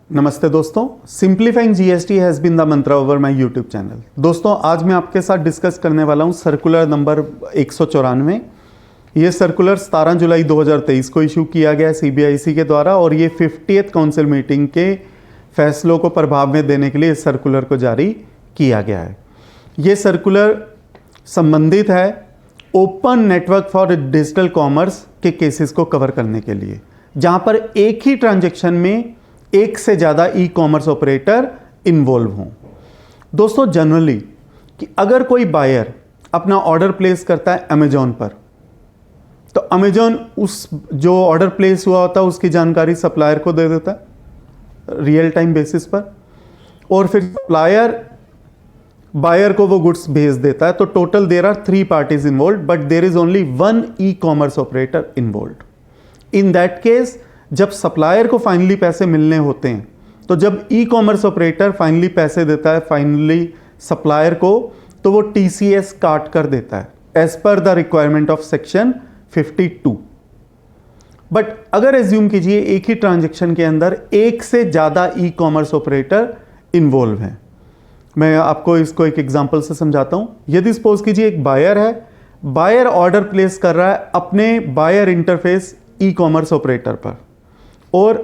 नमस्ते दोस्तों, simplifying GST has been the मंत्रा ओवर माय यूट्यूब चैनल। दोस्तों, आज मैं आपके साथ डिस्कस करने वाला हूं सर्कुलर नंबर 194। ये सर्कुलर 17 जुलाई 2023 को इशू किया गया सीबीआईसी के द्वारा और ये 50th काउंसिल मीटिंग के फैसलों को प्रभाव में देने के लिए इस सर्कुलर को जारी किया गया है। ये सर्कुलर संबंधित है open network for digital commerce के केसेस को कवर करने के लिए, जहां पर एक ही ट्रांजैक्शन में एक से ज़्यादा ई कॉमर्स ऑपरेटर इन्वॉल्व हों। दोस्तों, जनरली कि अगर कोई बायर अपना ऑर्डर प्लेस करता है अमेजॉन पर, तो अमेजॉन उस जो ऑर्डर प्लेस हुआ होता है उसकी जानकारी सप्लायर को दे देता है रियल टाइम बेसिस पर, और फिर सप्लायर बायर को वो गुड्स भेज देता है। तो total there are 3 parties involve, but there is only 1 e commerce operator involve. In that case, जब सप्लायर को फाइनली पैसे मिलने होते हैं, तो जब ई कॉमर्स ऑपरेटर फाइनली पैसे देता है फाइनली सप्लायर को, तो वो टीसीएस काट कर देता है as per the requirement of section 52। But अगर एज्यूम कीजिए एक ही ट्रांजैक्शन के अंदर एक से ज़्यादा ई कॉमर्स ऑपरेटर इन्वॉल्व हैं। मैं आपको इसको एक एग्जांपल से समझाता हूं। यदि सपोज कीजिए एक बायर है, बायर ऑर्डर प्लेस कर रहा है अपने buyer interface e commerce operator पर, और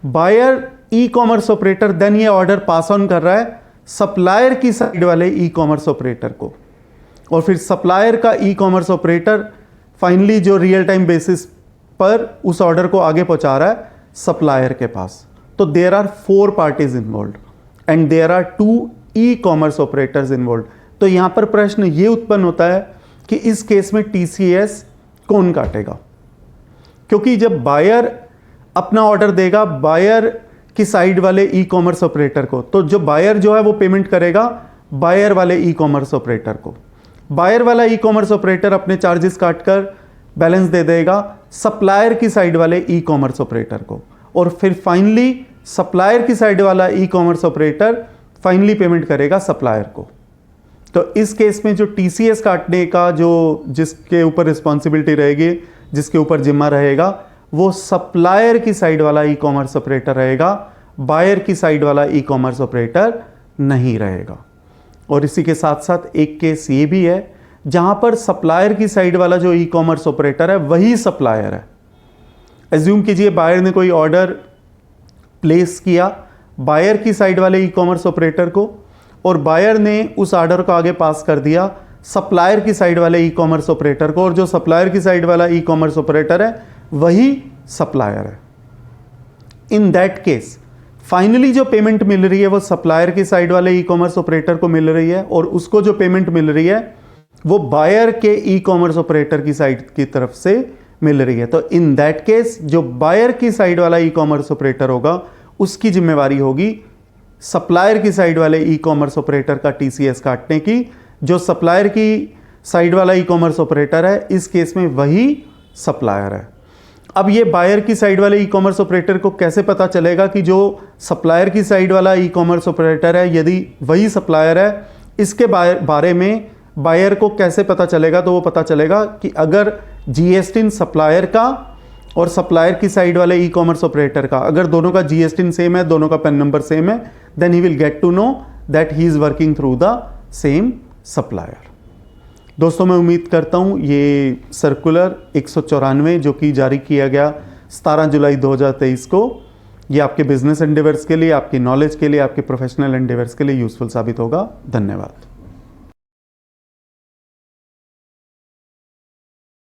buyer e commerce operator then ये ऑर्डर पास ऑन कर रहा है सप्लायर की साइड वाले ई कॉमर्स ऑपरेटर को, और फिर सप्लायर का ई कॉमर्स ऑपरेटर फाइनली जो रियल टाइम बेसिस पर उस ऑर्डर को आगे पहुंचा रहा है सप्लायर के पास। तो there are 4 parties involve and there are 2 e commerce operators involve. तो यहां पर प्रश्न ये उत्पन्न होता है कि इस केस में टीसीएस कौन काटेगा, क्योंकि जब बायर अपना ऑर्डर देगा बायर की साइड वाले ई कॉमर्स ऑपरेटर को, तो जो बायर जो है वो पेमेंट करेगा बायर वाले ई कॉमर्स ऑपरेटर को। बायर वाला ई कॉमर्स ऑपरेटर अपने चार्जेस काटकर बैलेंस दे देगा सप्लायर की साइड वाले ई कॉमर्स ऑपरेटर को, और फिर फाइनली सप्लायर की साइड वाला ई कॉमर्स ऑपरेटर फाइनली पेमेंट करेगा सप्लायर को। तो इस केस में जो टीसीएस काटने का जो जिसके ऊपर रिस्पॉन्सिबिलिटी रहेगी, जिसके ऊपर जिम्मा रहेगा, वो सप्लायर की साइड वाला ई कॉमर्स ऑपरेटर रहेगा, बायर की साइड वाला ई कॉमर्स ऑपरेटर नहीं रहेगा। और इसी के साथ साथ एक केस ये भी है जहां पर सप्लायर की साइड वाला जो ई कॉमर्स ऑपरेटर है वही सप्लायर है। एज्यूम कीजिए बायर ने कोई ऑर्डर प्लेस किया बायर की साइड वाले ई कॉमर्स ऑपरेटर को, और बायर ने उस ऑर्डर को आगे पास कर दिया सप्लायर की साइड वाले ई कॉमर्स ऑपरेटर को, और जो सप्लायर की साइड वाला ई कॉमर्स ऑपरेटर है वही सप्लायर है। इन दैट केस फाइनली जो पेमेंट मिल रही है वो सप्लायर की साइड वाले ई कॉमर्स ऑपरेटर को मिल रही है, और उसको जो पेमेंट मिल रही है वो बायर के ई कॉमर्स ऑपरेटर की साइड की तरफ से मिल रही है। तो इन दैट केस जो बायर की साइड वाला ई कॉमर्स ऑपरेटर होगा उसकी जिम्मेवारी होगी सप्लायर की साइड वाले ई कॉमर्स ऑपरेटर का टीसीएस काटने की। जो सप्लायर की साइड वाला ई कॉमर्स ऑपरेटर है इस केस में वही सप्लायर है। अब ये बायर की साइड वाले ई कॉमर्स ऑपरेटर को कैसे पता चलेगा कि जो सप्लायर की साइड वाला ई कॉमर्स ऑपरेटर है यदि वही सप्लायर है, इसके बारे में बायर को कैसे पता चलेगा? तो वो पता चलेगा कि अगर जीएसटी सप्लायर का और सप्लायर की साइड वाले ई कॉमर्स ऑपरेटर का अगर दोनों का जीएसटी सेम है, दोनों का पैन नंबर सेम है, then he will get to know that he is working through the same supplier. दोस्तों, मैं उम्मीद करता हूँ ये सर्कुलर 194 जो कि जारी किया गया 17 जुलाई 2023 को, ये आपके बिजनेस एंडेवर्स के लिए, आपकी नॉलेज के लिए, आपके प्रोफेशनल एंडेवर्स के लिए यूजफुल साबित होगा। धन्यवाद।